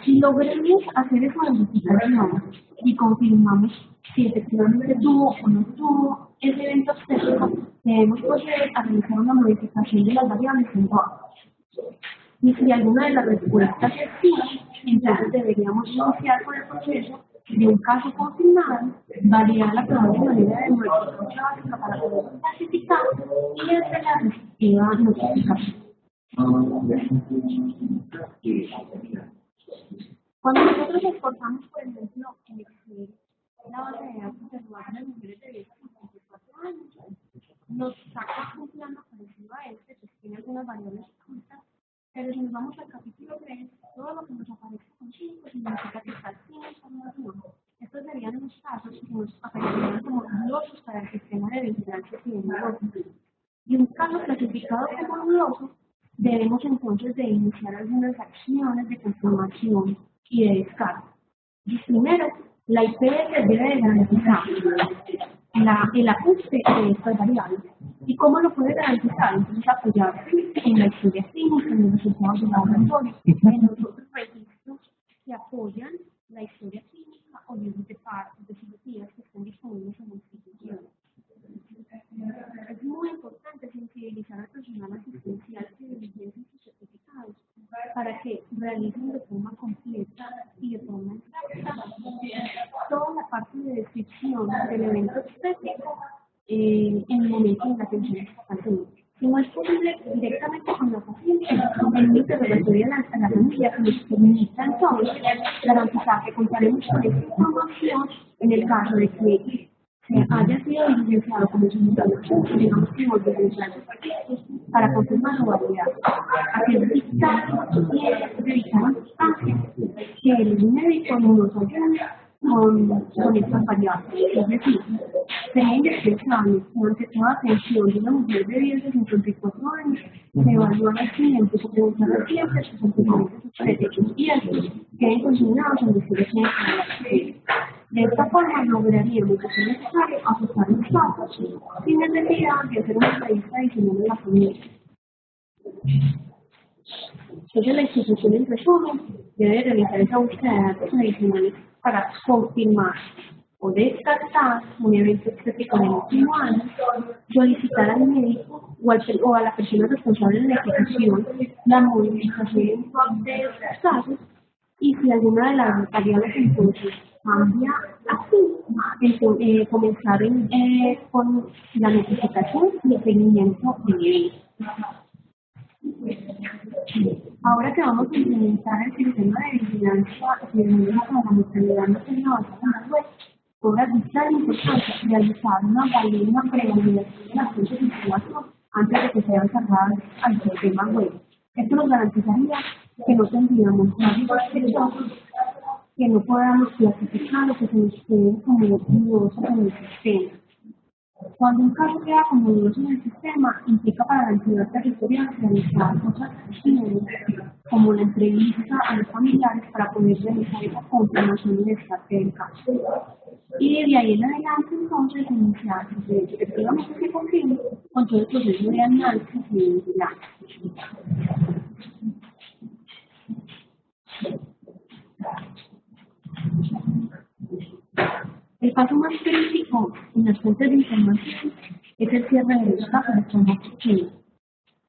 Si logramos hacer esa verificación y confirmamos si efectivamente tuvo o no tuvo ese evento estético, debemos proceder a realizar una modificación de las variables en bajo. Y si alguna de las respuestas es sí, entonces deberíamos iniciar con el proceso de un caso confirmado, validar la probable manera de muerte básica para poder clasificar y hacer la respectiva notificación. Cuando nosotros exportamos, por ejemplo, en Excel, la base de datos de las mujeres de 24 años, nos saca un plano parecido a este, que tiene algunas variables ocultas. Pero si nos vamos al capítulo 3, todo lo que nos aparece con 5 significa que está sin información. Estos serían los casos que nos aparecerían como dudosos para el sistema de vigilancia epidemiológica. Y un caso clasificado como dudoso, debemos entonces de iniciar algunas acciones de confirmación y de descarga. Y primero, la IPS debe de garantizar el ajuste de estas variables. ¿Y cómo lo puede garantizar? Entonces, apoyarse en la historia clínica, en los resultados del laboratorio, en los otros registros que apoyan la historia clínica o libros de partos, de cirugías que estén disponibles en la institución. Es muy importante sensibilizar al personal asistencial que diligencia sus certificados para que realicen de forma completa y de forma exacta toda la parte de descripción del evento estético en el momento de la atención a esta paciente. Si no es posible directamente con la paciente, el interrogatorio a la familia que nos permita entonces garantizar que contaremos con esta información en el caso de que haya sido diligenciado como simultáneo, digamos que hemos diligenciado para confirmar su validad. Aquel dictado tiene que dedicar importancia que el médico nos ayude con estas variables. Es decir, sería indispensable que ante toda atención de una mujer de 10 a 54 años se evalúan los clientes, se preguntan a los clientes sus antecedentes, sus derechos y estos queden consignados en los derechos de la paciente. De esta forma lograríamos que sea necesario ajustar los datos sin necesidad de hacer una entrevista adicional en la familia. Entonces la institución en resumen debe realizar esa búsqueda de datos adicionales para confirmar o descartar un evento estético en el último año, solicitar al médico o a la persona responsable de la ejecución la modificación de estos casos y si alguna de las variables entonces cambia así, entonces, comenzar con la notificación y el seguimiento del evento. Ahora que vamos a implementar el sistema de vigilancia epidemiológica de la mortalidad no basada en la web, cobra vital importancia realizar una prevalidación de las fuentes de información antes de que sean cargadas al sistema web. Esto nos garantizaría que no tendríamos nadie sospechosos, que no podamos clasificar lo que se nos queden como dudosos en el sistema. Cuando un caso queda como dudoso en el sistema, implica para la entidad territorial realizar otras acciones, como la entrevista a los familiares para poder realizar esa confirmación y descarte del caso. Y de ahí en adelante, entonces, iniciar, efectivamente se confirma con todo el proceso de análisis y de vigilancia. El paso más crítico en las fuentes de información es el cierre de los casos de forma continua.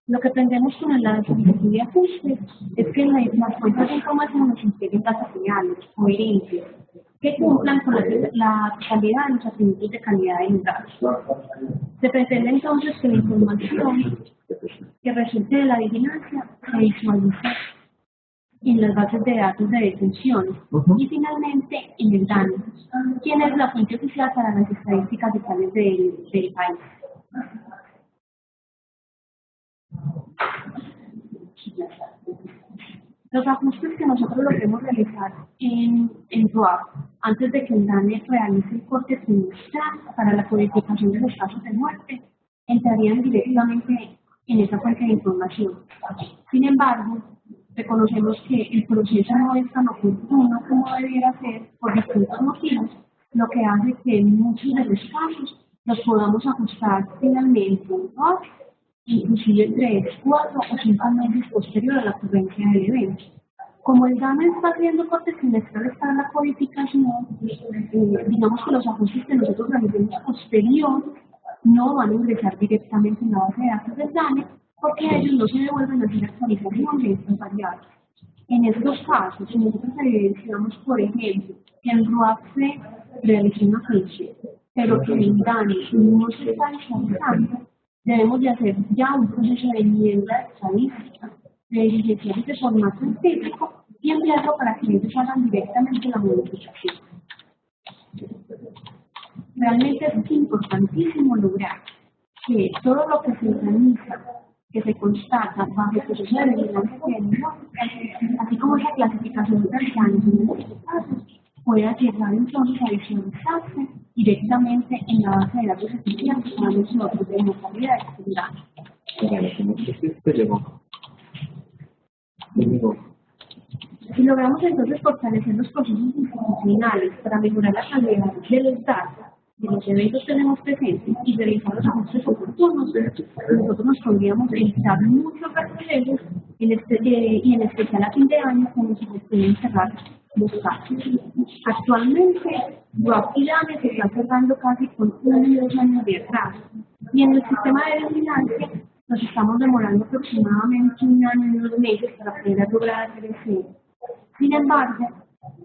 Lo que aprendemos con la solicitud de ajustes es que las fuentes de información nos integren datos reales, coherentes, que cumplan con la calidad de los atributos de calidad de los datos. Se pretende entonces que la información que resulte de la vigilancia se visualice en las bases de datos de detención y finalmente en el DANE, quien es la fuente oficial para las estadísticas vitales del país. Los ajustes que nosotros logremos realizar en RUAP antes de que el DANE realice el corte trimestral para la codificación de los casos de muerte entrarían directamente en esa fuente de información. Sin embargo, reconocemos que el proceso no es tan oportuno como debiera ser por distintos motivos, lo que hace que en muchos de los casos los podamos ajustar finalmente en RUAP, inclusive 3, 4 o 5 meses posterior a la ocurrencia del evento. Como el DANE está haciendo corte trimestrales para la codificación, digamos que los ajustes que nosotros realicemos posterior no van a ingresar directamente en la base de datos del DANE porque ellos no se devuelven a hacer actualización de estas variables. En estos casos, si nosotros evidenciamos, por ejemplo, que en RUAP se realizó una función, pero que en DANE no se está visualizando, debemos de hacer ya un proceso de enmienda de estadística, de diligencias de formato empírico y enviarlo para que ellos hagan directamente la modificación. Realmente es importantísimo lograr que todo lo que se organiza, que se constata bajo el proceso de vigilancia epidemiológica, así como esa clasificación de ancianos en estos casos, pueda llegar entonces a visualizarse directamente en la base de datos eficientes para nosotros de mortalidad y Si logramos entonces fortalecer los procesos institucionales para mejorar la calidad de los datos, de los eventos que tenemos presentes y realizar los ajustes oportunos, nosotros nos podríamos evitar muchos retrocesos y en especial a fin de año cuando se pueden cerrar los casos. Actualmente, RUAP y DANE se está cerrando casi con 1 y 2 años de atraso y en el sistema de vigilancia nos estamos demorando aproximadamente 1 año y 2 meses para poder lograr hacer ese. Sin embargo,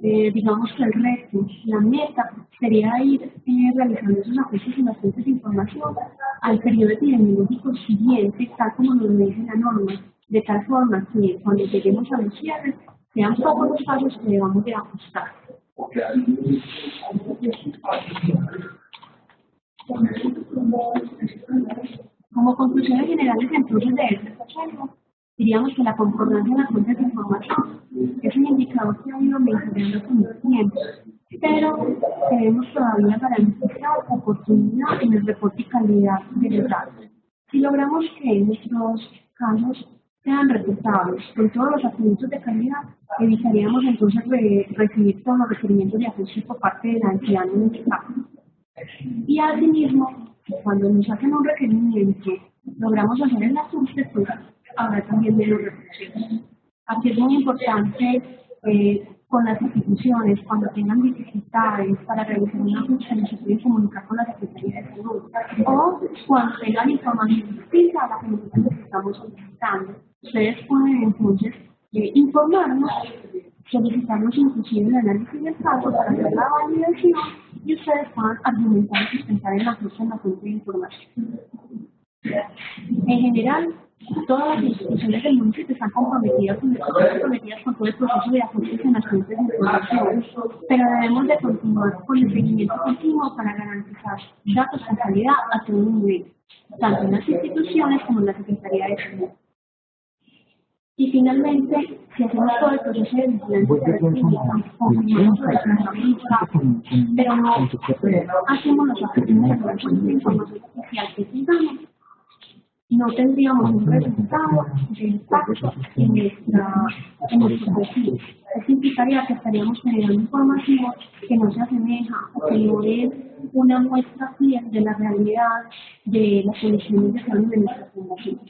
digamos que el reto, la meta, sería ir realizando esos ajustes en las fuentes de información al periodo epidemiológico siguiente, tal como nos dice la norma, de tal forma que cuando lleguemos a los cierres, sean pocos los casos que debamos de ajustar. Como conclusiones generales entonces de este proceso, diríamos que la concordancia en las fuentes de información es un indicador que ha ido mejorando con el tiempo, pero tenemos todavía garantizar oportunidad en el reporte y calidad de los datos. Si logramos que nuestros casos sean reportados con todos los atributos de calidad, evitaríamos entonces recibir todos los requerimientos de ajuste por parte de la entidad en este caso. Y asimismo, cuando nos hacen un requerimiento, logramos hacer el ajuste, pues habrá también menos reproducciones. Aquí es muy importante con las instituciones, cuando tengan dificultades para realizar una ajuste, se pueden comunicar con la Secretaría de Salud o cuando tengan información distinta a la que nosotros estamos solicitando. Ustedes pueden entonces informarnos, solicitarnos inclusive el análisis del caso para hacer la validación y ustedes puedan argumentar y sustentar el ajuste en la fuente de información. En general, todas las instituciones del municipio están comprometidas con todo el proceso de ajustes en las fuentes de información, pero debemos de continuar con el seguimiento continuo para garantizar datos con calidad a todo nivel, tanto en las instituciones como en la Secretaría de Salud. Y finalmente, si hacemos todo el proceso de vigilancia pública, confirmamos los resultados, pero no hacemos los ajustes de la fuente de información oficial que tengamos, no tendríamos un resultado de impacto en nuestro perfil. Esto implicaría que estaríamos generando información que no se asemeja o que no es una muestra fiel de la realidad de las condiciones de salud de nuestra fundación.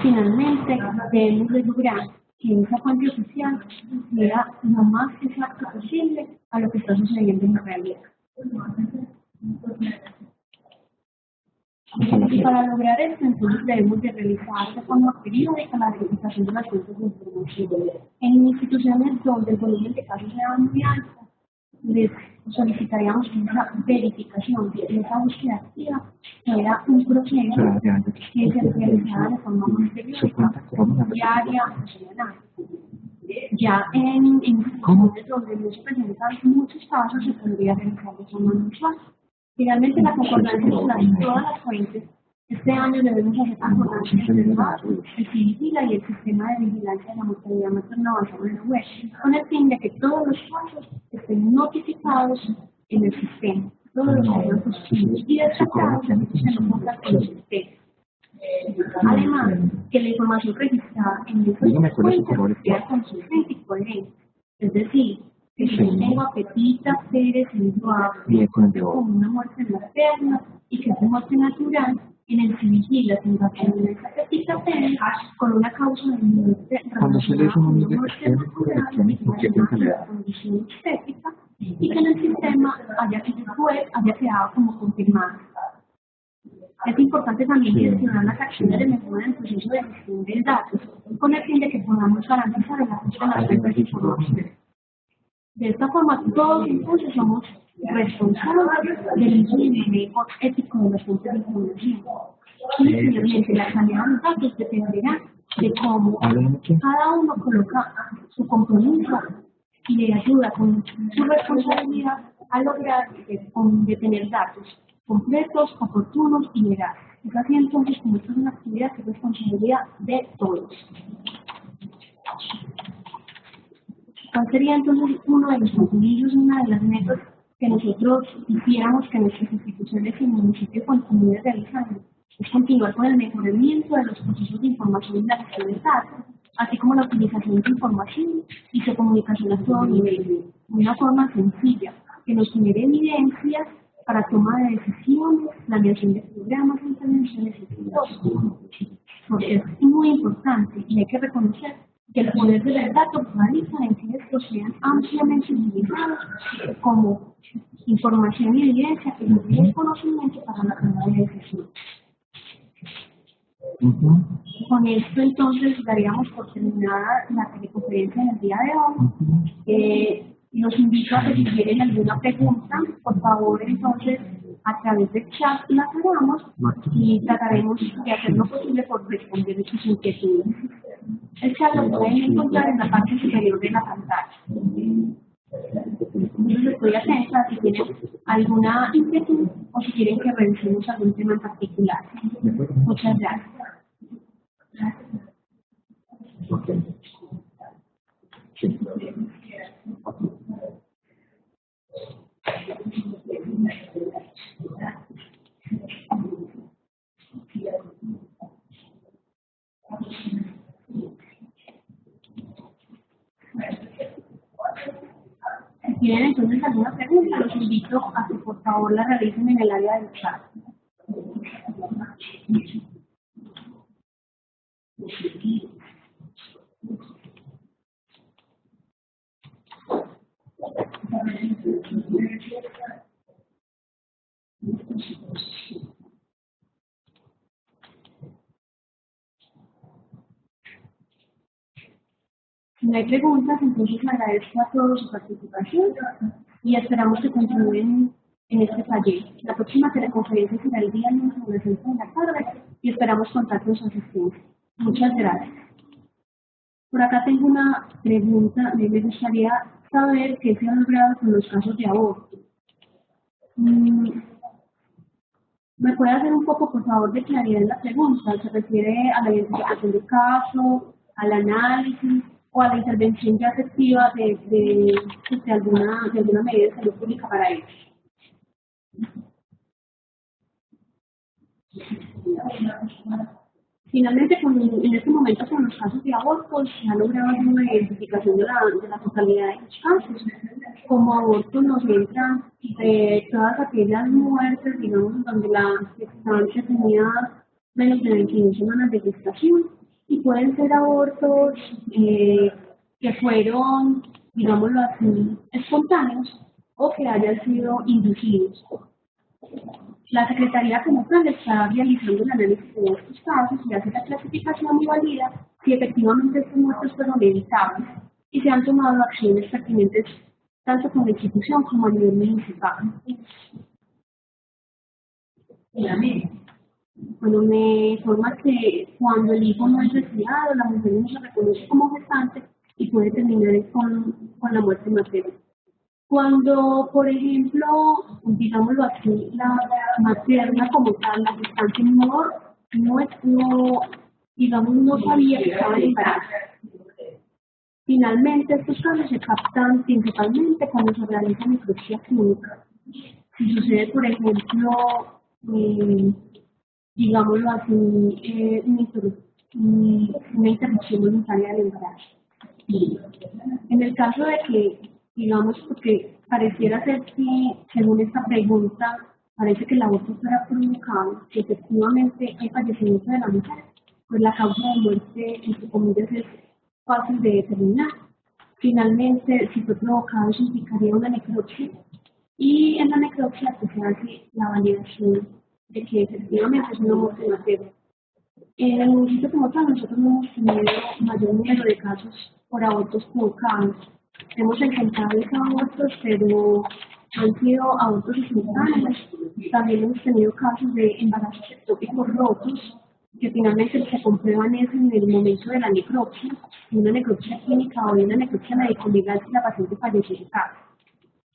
Finalmente, debemos de lograr que esa fuente oficial sea lo más exacto posible a lo que está sucediendo en la realidad. Y para lograr esto, entonces debemos de realizar de forma periódica la verificación de las fuentes de información. En instituciones donde el volumen de casos sea muy alto, les solicitaríamos que esa verificación de esa búsqueda activa fuera un proceso que se realizara de forma muy periódica, diaria o semanal. Ya en instituciones donde no se presentan muchos casos se podría realizar de forma mensual. Finalmente, la concordancia de todas las fuentes. Este año debemos hacer concordancia entre el CIVIGILA y el Sistema de Vigilancia de la Mortalidad Materna basado en la web, con el fin de que todos los casos estén notificados en el sistema, todos los casos positivos y destacados en el sistema. Además, que la información registrada en estas fuentes sea consistente y coherente, es decir, que si yo tengo a Pepita Pérez en con una muerte en la pierna y que es de muerte natural, en el CIVIGILA se va a tener esa Pepita Pérez con una causa de muerte relacionada con una muerte natural y una condición estética y que en el sistema haya quedado como confirmada. Es importante también gestionar las acciones de mejora en el proceso de gestión de datos con el fin de que podamos garantizar el acceso a las fuentes de información. De esta forma, todos entonces somos responsables del uso y manejo ético de las fuentes de información. Y finalmente, la calidad de los datos dependerá de cómo cada uno coloca su compromiso y le ayuda con su responsabilidad a lograr de tener datos completos, oportunos y legales. Es así entonces como esta es una actividad que es responsabilidad de todos. ¿Cuál sería entonces uno de los compromisos, una de las metas que nosotros quisiéramos que nuestras instituciones y municipios continúen realizando? Es continuar con el mejoramiento de los procesos de información y la gestión de datos, así como la utilización de información y su comunicación a todo nivel, de una forma sencilla, que nos genere evidencias para toma de decisiones, planeación de programas, intervenciones exitosas. Porque es muy importante y hay que reconocer que el poder del dato radica en que estos sean ampliamente utilizados como información y evidencia que nos dé el conocimiento para la toma de decisiones. Con esto entonces daríamos por terminada la teleconferencia del día de hoy. Los invito a que si tienen alguna pregunta, por favor entonces a través del chat la hagamos y trataremos de hacer lo posible por responder sus inquietudes. El chat lo pueden encontrar en la parte superior de la pantalla. Entonces estoy atenta si tienen alguna inquietud o si quieren que revisemos algún tema en particular. Muchas gracias. Si tienen entonces alguna pregunta, los invito a que por favor la realicen en el área del chat. Si no hay preguntas, entonces agradezco a todos su participación y esperamos que continúen en este taller. La próxima teleconferencia será el día lunes a las 5 de la tarde y esperamos contar con su asistencia. Muchas gracias. Por acá tengo una pregunta. Me gustaría saber qué se ha logrado con los casos de aborto. ¿Me puede hacer un poco, por favor, de claridad en la pregunta? ¿Se refiere a la identificación del caso, al análisis o a la intervención ya efectiva de alguna medida de salud pública para ellos? Finalmente, en este momento con los casos de abortos se ha logrado una identificación de la totalidad de los casos. Como aborto nos entran todas aquellas muertes, digamos, donde la gestancia tenía menos de 21 semanas de gestación y pueden ser abortos que fueron, digámoslo así, espontáneos o que hayan sido inducidos. La Secretaría como tal está realizando el análisis de estos casos y hace la clasificación y valida si efectivamente estos muertos fueron evitables y se han tomado acciones pertinentes tanto con la institución como a nivel municipal. Bueno, me informa que cuando el hijo no es deseado, la mujer no se reconoce como gestante y puede terminar con la muerte materna. Cuando, por ejemplo, digámoslo así, la materna como tal, la gestante digamos, no sabía que estaba en embarazo. Finalmente, estos casos se captan principalmente cuando se realiza necropsia clínica. Si sucede, por ejemplo, digámoslo así, una interrupción voluntaria del embarazo. Y en el caso de que, digamos, porque pareciera ser que, según esta pregunta, parece que el aborto fuera provocado, que efectivamente hay fallecimiento de la mujer, pues la causa de muerte, entre comillas, es fácil de determinar. Finalmente, si fue provocado, eso implicaría una necropsia, y en la necropsia pues, se hace la validación de que efectivamente es una muerte materna. En el municipio como tal, nosotros no hemos tenido mayor número de casos por abortos provocados. Hemos encontrado esos abortos, pero han sido abortos espontáneos. También hemos tenido casos de embarazos ectópicos rotos, que finalmente se comprueban es en el momento de la necropsia, una necropsia clínica o una necropsia médico-legal si la paciente falleció en casa.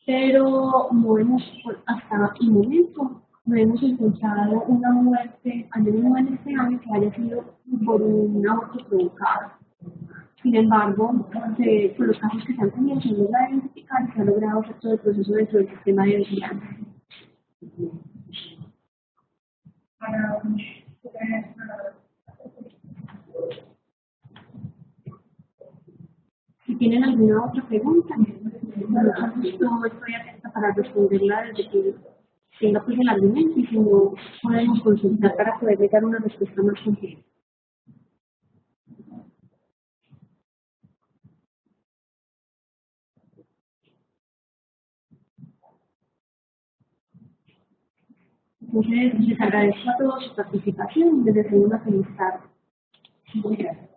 Pero no hemos, hasta el momento, no hemos encontrado una muerte, al menos no en este año, que haya sido por un aborto provocado. Sin embargo, por los casos que se han tenido, se logra identificar y se ha logrado hacer todo el proceso dentro del sistema de vigilancia. Si tienen alguna otra pregunta, yo estoy atenta para responderla desde que tenga pues el argumento y si no, podemos consultar para poder dar una respuesta más completa. Entonces, les agradezco a todos su participación y les deseo una feliz tarde. Muchas gracias.